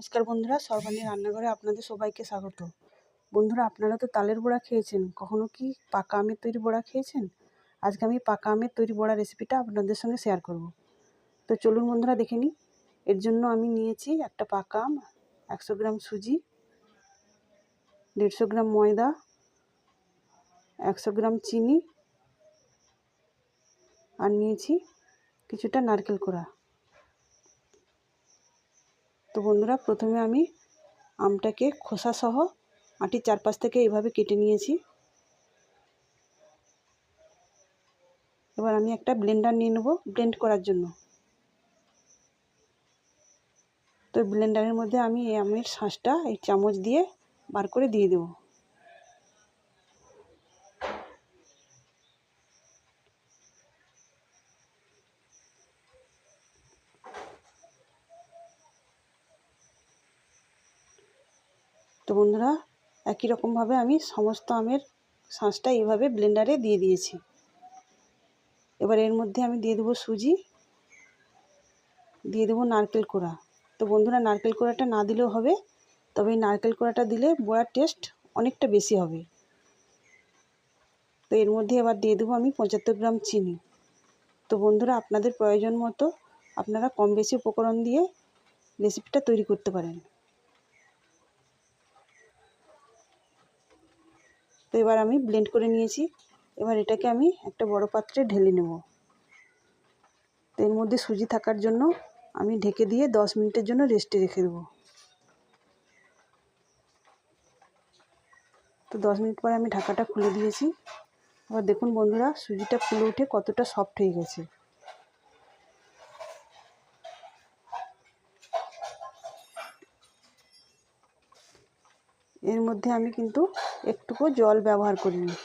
নমস্কার বন্ধুরা, সর্বাণী রান্নাঘরে আপনাদের সবাইকে স্বাগত। বন্ধুরা, আপনারা তো তালের বড়া খেয়েছেন, কখনো কি পাকা আমের তৈরি বড়া খেয়েছেন? আজকে আমি পাকা আমের তৈরি বড়া রেসিপিটা আপনাদের সঙ্গে শেয়ার করব। তো চলুন বন্ধুরা দেখে নিই। এর জন্য আমি নিয়েছি একটা পাকা আম, 100 গ্রাম সুজি, 150 গ্রাম ময়দা, 100 গ্রাম চিনি, আর নিয়েছি কিছুটা নারকেল কোড়া। তো বন্ধুরা, প্রথমে আমি আমটাকে খোসা সহ আটির চারপাশ থেকে এইভাবে কেটে নিয়েছি। এবার আমি একটা ব্লেন্ডার নিয়ে নেব ব্লেন্ড করার জন্য। তো ব্লেন্ডারের মধ্যে আমি এই আমের শাঁসটা এই চামচ দিয়ে বার করে দিয়ে দেব। তো বন্ধুরা, একই রকমভাবে আমি সমস্ত আমের শাঁসটা এইভাবে ব্লেন্ডারে দিয়ে দিয়েছি। এবার এর মধ্যে আমি দিয়ে দেবো সুজি, দিয়ে দেবো নারকেল কোড়া। তো বন্ধুরা, নারকেল কোড়াটা না দিলেও হবে, তবে এই নারকেল কোড়াটা দিলে বড়ার টেস্ট অনেকটা বেশি হবে। তো এর মধ্যে এবার দিয়ে দেবো আমি 75 গ্রাম চিনি। তো বন্ধুরা, আপনাদের প্রয়োজন মতো আপনারা কম বেশি উপকরণ দিয়ে রেসিপিটা তৈরি করতে পারেন। তো এবার আমি ব্লেন্ড করে নিয়েছি। এবার এটাকে আমি একটা বড় পাত্রে ঢেলে নেব। তো এর মধ্যে সুজি থাকার জন্য আমি ঢেকে দিয়ে 10 মিনিটের জন্য রেস্টে রেখে দেবো। তো 10 মিনিট পরে আমি ঢাকাটা খুলে দিয়েছি। এবার দেখুন বন্ধুরা, সুজিটা ফুলে উঠে কতটা সফট হয়ে গেছে। এর মধ্যে আমি কিন্তু একটুকু জল ব্যবহার করিনি।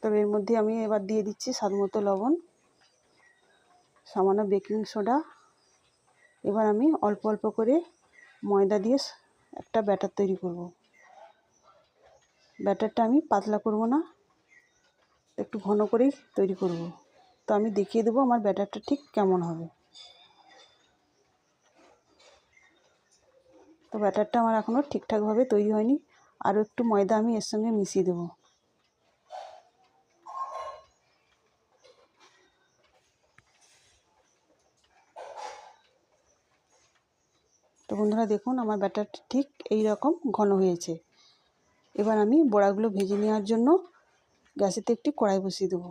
তবে এর মধ্যে আমি এবার দিয়ে দিচ্ছি স্বাদমতো লবণ, সামান্য বেকিং সোডা। এবার আমি অল্প অল্প করে ময়দা দিয়ে একটা ব্যাটার তৈরি করব। ব্যাটারটা আমি পাতলা করব না, একটু ঘন করেই তৈরি করব। তো আমি দেখিয়ে দেবো আমার ব্যাটারটা ঠিক কেমন হবে। তো ব্যাটারটা আমার এখনও ঠিকঠাকভাবে তৈরি হয়নি, আরও একটু ময়দা আমি এর সঙ্গে মিশিয়ে দেবো। তো বন্ধুরা দেখুন, আমার ব্যাটারটা ঠিক এই রকম ঘন হয়েছে। এবার আমি বড়াগুলো ভেজে নেওয়ার জন্য গ্যাসেতে একটি কড়াই বসিয়ে দেবো।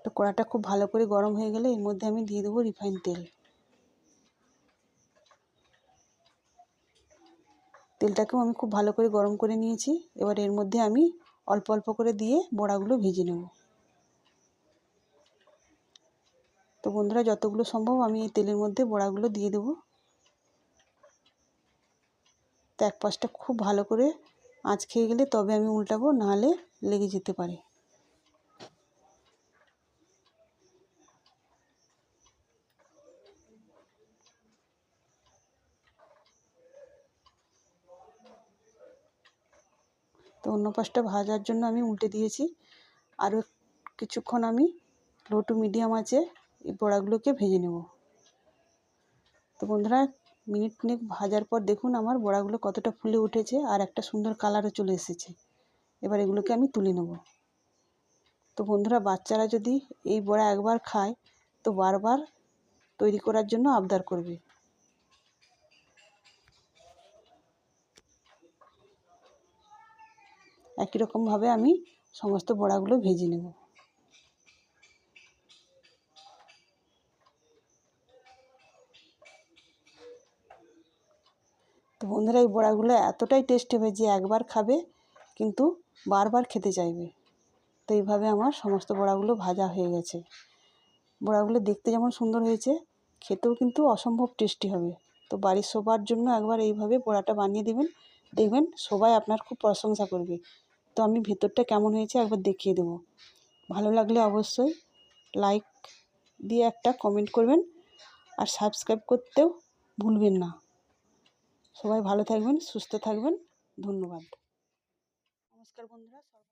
তো কড়াইটা খুব ভালো করে গরম হয়ে গেলে এর মধ্যে আমি দিয়ে দেবো রিফাইন তেল। তেলটাকেও আমি খুব ভালো করে গরম করে নিয়েছি। এবার এর মধ্যে আমি অল্প অল্প করে দিয়ে বড়াগুলো ভেজে নেব। তো বন্ধুরা, যতগুলো সম্ভব আমি এই তেলের মধ্যে বড়াগুলো দিয়ে দেবো। তো এক পাশটা খুব ভালো করে আঁচ খেয়ে গেলে তবে আমি উল্টাবো, নাহলে লেগে যেতে পারে। তো অন্য পাশটা ভাজার জন্য আমি উল্টে দিয়েছি। আরও কিছুক্ষণ আমি লো টু মিডিয়াম আঁচে এই বড়াগুলোকে ভেজে নেব। তো বন্ধুরা, মিনিট তিনেক ভাজার পর দেখুন আমার বড়াগুলো কতটা ফুলে উঠেছে আর একটা সুন্দর কালারও চলে এসেছে। এবার এগুলোকে আমি তুলে নেব। তো বন্ধুরা, বাচ্চারা যদি এই বড়া একবার খায় তো বারবার তৈরি করার জন্য আবদার করবে। একই রকমভাবে আমি সমস্ত বড়াগুলো ভেজে নেব। তো বন্ধুরা, এই বড়াগুলো এতটাই টেস্টি হবে যে একবার খাবে কিন্তু বারবার খেতে চাইবে। তো এইভাবে আমার সমস্ত বড়াগুলো ভাজা হয়ে গেছে। বড়াগুলো দেখতে যেমন সুন্দর হয়েছে, খেতেও কিন্তু অসম্ভব টেস্টি হবে। তো বাড়ির সবার জন্য একবার এইভাবে বড়াটা বানিয়ে দেবেন, দেখবেন সবাই আপনার খুব প্রশংসা করবে। তো আমি ভেতরটা কেমন হয়েছে একবার দেখিয়ে দেবো। ভালো লাগলে অবশ্যই লাইক দিয়ে একটা কমেন্ট করবেন, আর সাবস্ক্রাইব করতেও ভুলবেন না। সবাই ভালো থাকবেন, সুস্থ থাকবেন। ধন্যবাদ। নমস্কার বন্ধুরা।